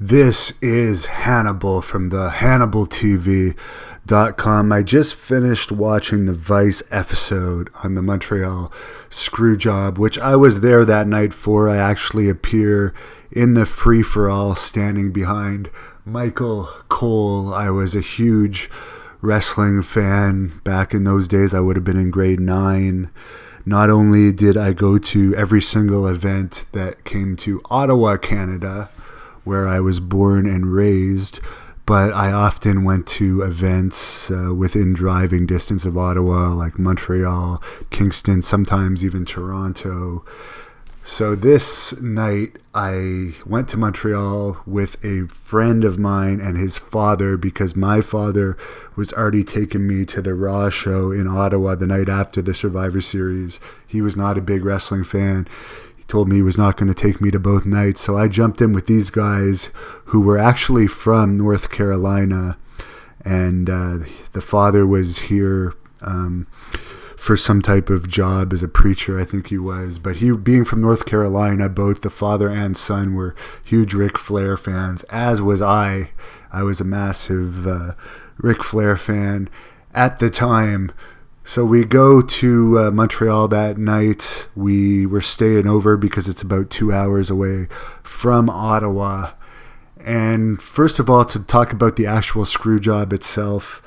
This is Hannibal from the HannibalTV.com. I just finished watching the Vice episode on the Montreal Screwjob, which I was there that night for. I actually appear in the free-for-all standing behind Michael Cole. I was a huge wrestling fan back in those days. I would have been in grade 9. Not only did I go to every single event that came to Ottawa, Canada, where I was born and raised, but I often went to events within driving distance of Ottawa, like Montreal, Kingston, sometimes even Toronto. So this night I went to Montreal with a friend of mine and his father, because my father was already taking me to the Raw show in Ottawa the night after the Survivor Series. He was not a big wrestling fan. Told me he was not going to take me to both nights, so I jumped in with these guys who were actually from North Carolina, and the father was here for some type of job as a preacher, I think he was, but he, being from North Carolina, both the father and son were huge Ric Flair fans, as was I. I was a massive Ric Flair fan at the time. So we go to Montreal that night. We were staying over because it's about 2 hours away from Ottawa. And first of all, to talk about the actual screw job itself,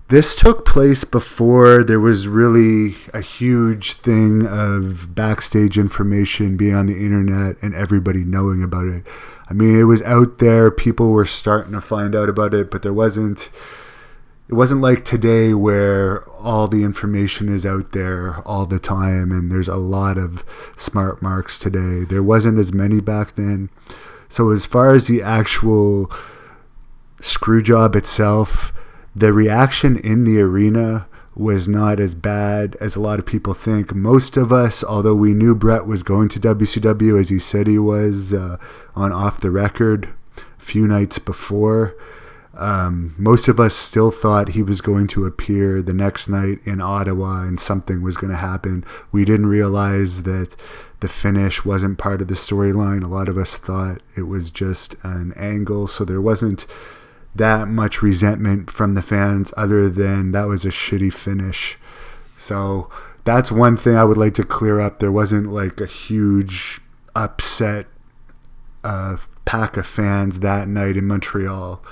this took place before there was really a huge thing of backstage information being on the internet and everybody knowing about it. I mean, it was out there. People were starting to find out about it, but it wasn't like today where all the information is out there all the time and there's a lot of smart marks today. There wasn't as many back then. So as far as the actual screw job itself, the reaction in the arena was not as bad as a lot of people think. Most of us, although we knew Brett was going to WCW, as he said he was on Off the Record a few nights before, most of us still thought he was going to appear the next night in Ottawa and something was going to happen. We didn't realize that the finish wasn't part of the storyline. A lot of us thought it was just an angle, so there wasn't that much resentment from the fans other than that was a shitty finish. So that's one thing I would like to clear up. There wasn't like a huge upset pack of fans that night in Montreal.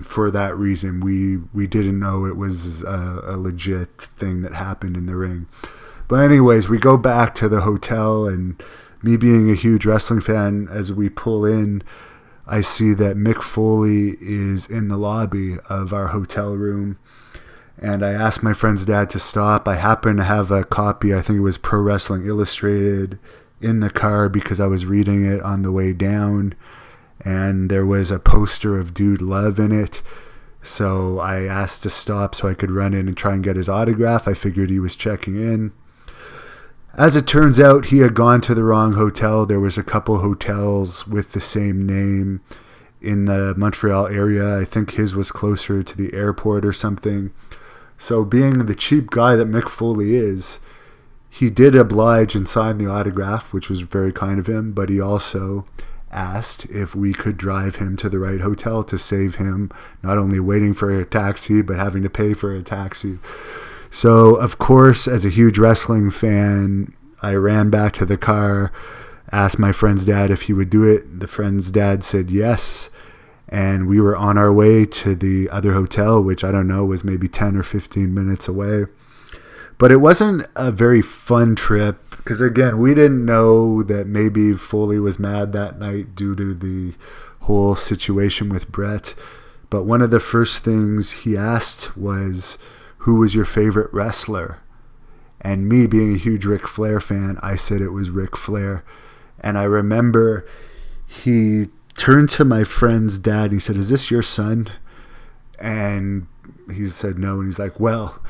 For that reason, we didn't know it was a legit thing that happened in the ring. But anyways, we go back to the hotel, and me being a huge wrestling fan, as we pull in, I see that Mick Foley is in the lobby of our hotel room, and I asked my friend's dad to stop. I happen to have a copy, I think it was Pro Wrestling Illustrated, in the car because I was reading it on the way down. And there was a poster of Dude Love in it. So I asked to stop so I could run in and try and get his autograph. I figured he was checking in. As it turns out, he had gone to the wrong hotel. There was a couple hotels with the same name in the Montreal area. I think his was closer to the airport or something. So being the cheap guy that Mick Foley is, he did oblige and sign the autograph, which was very kind of him, but he also asked if we could drive him to the right hotel to save him not only waiting for a taxi but having to pay for a taxi. So of course, as a huge wrestling fan, I ran back to the car, asked my friend's dad if he would do it. The friend's dad said yes, and we were on our way to the other hotel, which I don't know, was maybe 10 or 15 minutes away. But it wasn't a very fun trip because, again, we didn't know that maybe Foley was mad that night due to the whole situation with Brett. But one of the first things he asked was, who was your favorite wrestler? And me being a huge Ric Flair fan, I said it was Ric Flair. And I remember he turned to my friend's dad and he said, "Is this your son?" And he said no. And he's like, "Well,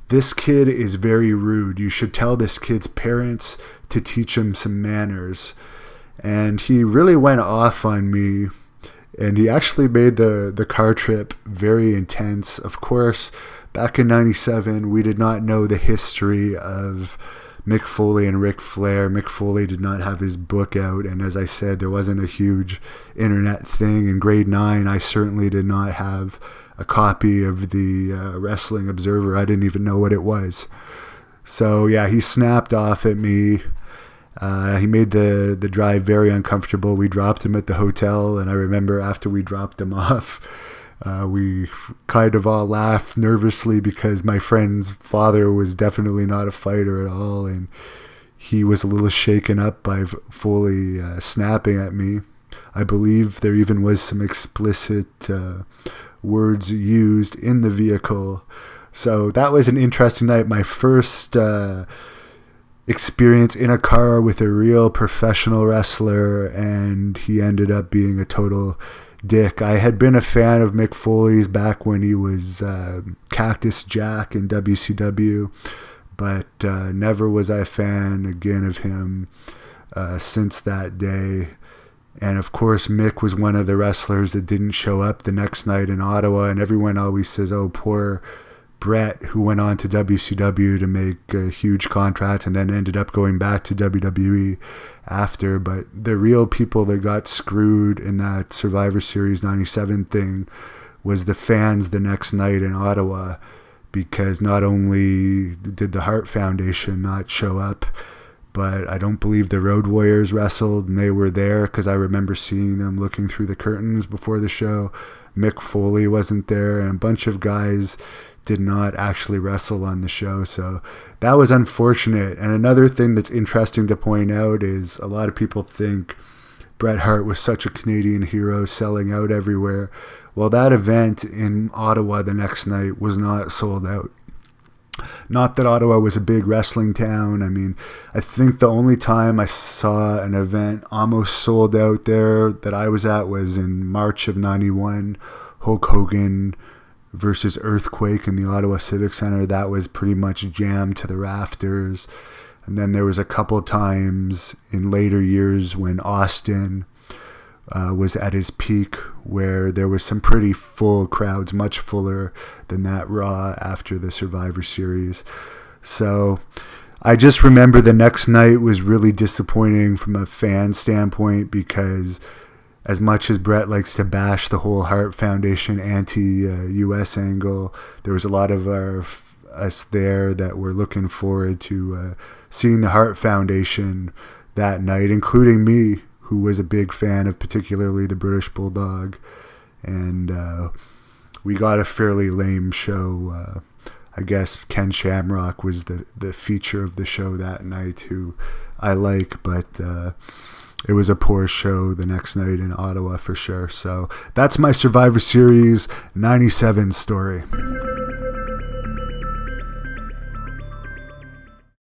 this kid is very rude. You should tell this kid's parents to teach him some manners." And he really went off on me, and he actually made the car trip very intense. Of course, back in 97, we did not know the history of Mick Foley and Ric Flair. Mick Foley did not have his book out, and as I said, there wasn't a huge internet thing. In grade 9, I certainly did not have a copy of the Wrestling Observer. I didn't even know what it was. So yeah, he snapped off at me. He made the drive very uncomfortable. We dropped him at the hotel, and I remember after we dropped him off, we kind of all laughed nervously because my friend's father was definitely not a fighter at all, and he was a little shaken up by Foley snapping at me. I believe there even was some explicit words used in the vehicle. So that was an interesting night. My first experience in a car with a real professional wrestler, and he ended up being a total dick. I had been a fan of Mick Foley's back when he was Cactus Jack in WCW, but never was I a fan again of him since that day. And of course, Mick was one of the wrestlers that didn't show up the next night in Ottawa, and everyone always says, oh, poor Brett, who went on to WCW to make a huge contract and then ended up going back to WWE after. But the real people that got screwed in that Survivor Series 97 thing was the fans the next night in Ottawa, because not only did the Hart Foundation not show up, but I don't believe the Road Warriors wrestled, and they were there because I remember seeing them looking through the curtains before the show. Mick Foley wasn't there, and a bunch of guys did not actually wrestle on the show. So that was unfortunate. And another thing that's interesting to point out is a lot of people think Bret Hart was such a Canadian hero selling out everywhere. Well, that event in Ottawa the next night was not sold out. Not that Ottawa was a big wrestling town. I mean, I think the only time I saw an event almost sold out there that I was at was in March of 91, Hulk Hogan versus Earthquake in the Ottawa Civic Center. That was pretty much jammed to the rafters. And then there was a couple times in later years when Austin was at his peak, where there was some pretty full crowds, much fuller than that Raw after the Survivor Series. So I just remember the next night was really disappointing from a fan standpoint, because as much as Brett likes to bash the whole Hart Foundation anti-US angle, there was a lot of us there that were looking forward to seeing the Hart Foundation that night, including me, who was a big fan of particularly the British Bulldog. And we got a fairly lame show. I guess Ken Shamrock was the feature of the show that night, who I like, but it was a poor show the next night in Ottawa for sure. So that's my Survivor Series 97 story.